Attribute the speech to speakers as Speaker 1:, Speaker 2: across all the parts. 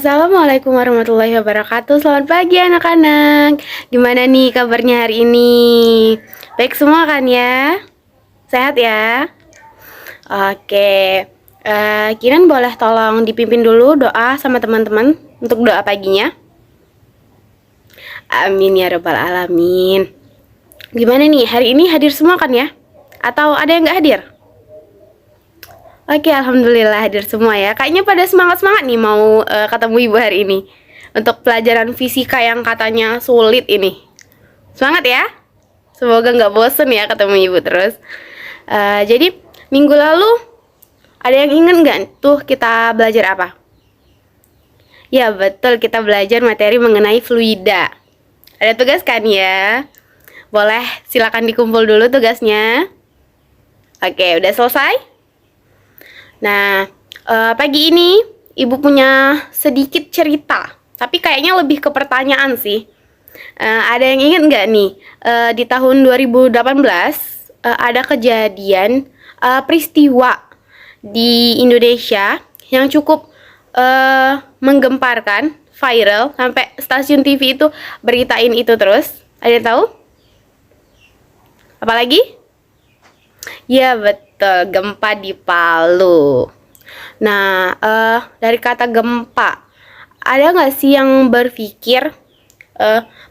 Speaker 1: Assalamualaikum warahmatullahi wabarakatuh. Selamat pagi anak-anak. Gimana nih kabarnya hari ini? Baik semua kan ya? Sehat ya? Oke. Kiran boleh tolong dipimpin dulu doa sama teman-teman untuk doa paginya. Amin ya rabbal alamin. Gimana nih hari ini hadir semua kan ya? Atau ada yang nggak hadir? Oke, alhamdulillah hadir semua ya. Kayaknya pada semangat-semangat nih mau ketemu ibu hari ini untuk pelajaran fisika yang katanya sulit ini. Semangat ya. Semoga nggak bosen ya ketemu ibu terus. Jadi minggu lalu ada yang inget nggak tuh kita belajar apa? Ya betul, kita belajar materi mengenai fluida. Ada tugas kan ya? Boleh silakan dikumpul dulu tugasnya. Oke, udah selesai? Nah, pagi ini ibu punya sedikit cerita, tapi kayaknya lebih ke pertanyaan sih. Ada yang ingat nggak nih, di tahun 2018 ada kejadian peristiwa di Indonesia yang cukup menggemparkan, viral, sampai stasiun TV itu beritain itu terus. Ada yang tahu? Apalagi? Ya betul, gempa di Palu. Nah, dari kata gempa, ada nggak sih yang berpikir,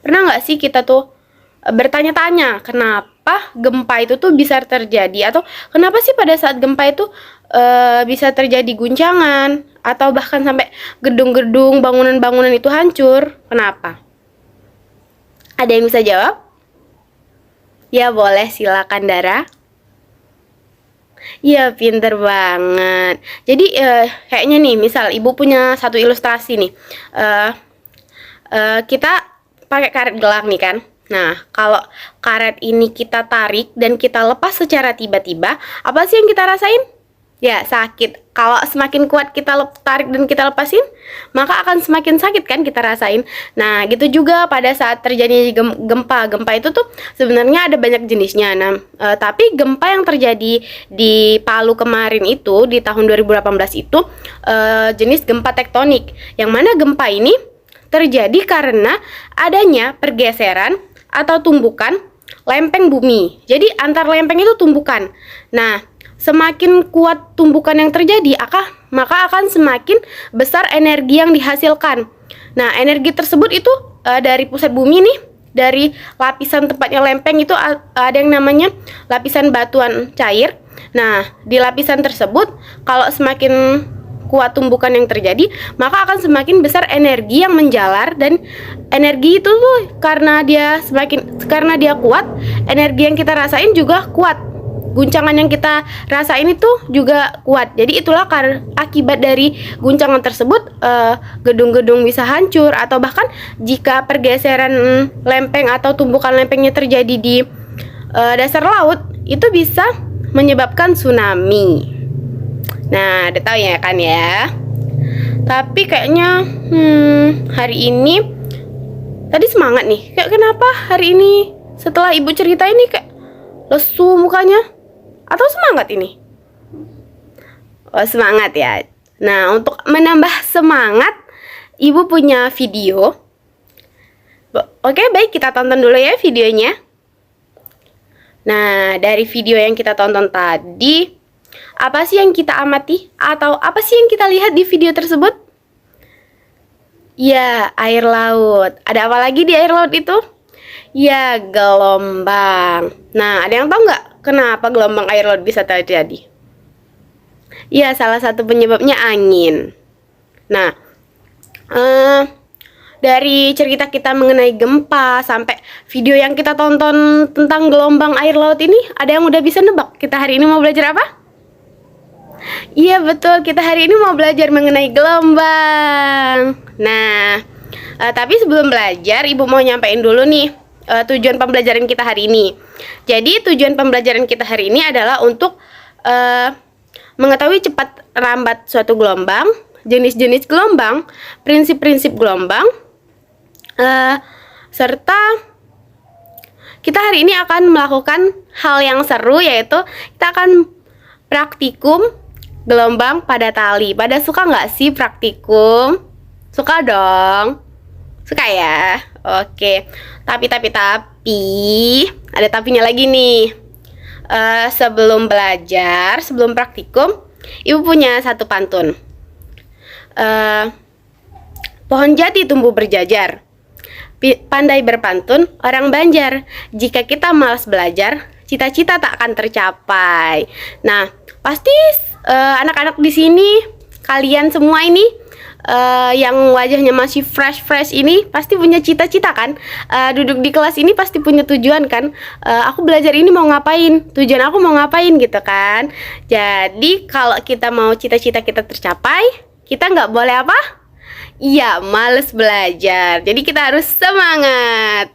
Speaker 1: pernah nggak sih kita tuh bertanya-tanya kenapa gempa itu tuh bisa terjadi, atau kenapa sih pada saat gempa itu bisa terjadi guncangan, atau bahkan sampai gedung-gedung, bangunan-bangunan itu hancur? Kenapa? Ada yang bisa jawab? Ya boleh, silakan Dara. Iya, pinter banget. Jadi kayaknya nih, misal ibu punya satu ilustrasi nih. Kita pakai karet gelang nih kan. Nah, kalau karet ini kita tarik dan kita lepas secara tiba-tiba, apa sih yang kita rasain? Ya, sakit. Kalau semakin kuat kita tarik dan kita lepasin, maka akan semakin sakit kan kita rasain. Nah, gitu juga pada saat terjadi gempa. Gempa itu tuh sebenarnya ada banyak jenisnya. Nah, tapi gempa yang terjadi di Palu kemarin itu, di tahun 2018 itu, jenis gempa tektonik. Yang mana gempa ini terjadi karena adanya pergeseran atau tumbukan lempeng bumi. Jadi antar lempeng itu tumbukan. Nah, semakin kuat tumbukan yang terjadi, maka akan semakin besar energi yang dihasilkan. Nah, energi tersebut itu dari pusat bumi nih, dari lapisan tempatnya lempeng itu ada yang namanya lapisan batuan cair. Nah, di lapisan tersebut, kalau semakin kuat tumbukan yang terjadi, maka akan semakin besar energi yang menjalar, dan energi itu tuh karena dia kuat, energi yang kita rasain juga kuat. Guncangan yang kita rasain itu juga kuat. Jadi itulah akibat dari guncangan tersebut, gedung-gedung bisa hancur, atau bahkan jika pergeseran lempeng atau tumbukan lempengnya terjadi di dasar laut, itu bisa menyebabkan tsunami. Nah, udah tahu ya kan ya. Tapi kayaknya hari ini tadi semangat nih. Kayak kenapa hari ini setelah ibu cerita ini kayak lesu mukanya? Atau semangat ini? Oh, semangat ya. Nah, untuk menambah semangat, ibu punya video. Oke, baik, kita tonton dulu ya videonya. Nah, dari video yang kita tonton tadi, apa sih yang kita amati? Atau apa sih yang kita lihat di video tersebut? Ya, air laut. Ada apa lagi di air laut itu? Ya, gelombang. Nah, ada yang tahu nggak kenapa gelombang air laut bisa terjadi? Ya, salah satu penyebabnya angin. Nah, dari cerita kita mengenai gempa sampai video yang kita tonton tentang gelombang air laut ini, ada yang udah bisa nebak kita hari ini mau belajar apa? Iya betul, kita hari ini mau belajar mengenai gelombang. Nah, tapi sebelum belajar, ibu mau nyampein dulu nih tujuan pembelajaran kita hari ini. Jadi tujuan pembelajaran kita hari ini adalah untuk mengetahui cepat lambat suatu gelombang, jenis-jenis gelombang, prinsip-prinsip gelombang, serta kita hari ini akan melakukan hal yang seru, yaitu kita akan praktikum gelombang pada tali. Pada suka nggak sih praktikum? Suka dong. Suka ya? Oke. Tapi ada tapinya lagi nih. Sebelum belajar, sebelum praktikum, Ibu punya satu pantun. Pohon jati tumbuh berjajar, pandai berpantun orang Banjar. Jika kita malas belajar, cita-cita tak akan tercapai. Nah, pasti anak-anak di sini, kalian semua ini yang wajahnya masih fresh ini pasti punya cita-cita kan? Duduk di kelas ini pasti punya tujuan kan? Aku belajar ini mau ngapain? Tujuan aku mau ngapain gitu kan? Jadi kalau kita mau cita-cita kita tercapai, kita nggak boleh apa? Iya, males belajar. Jadi kita harus semangat.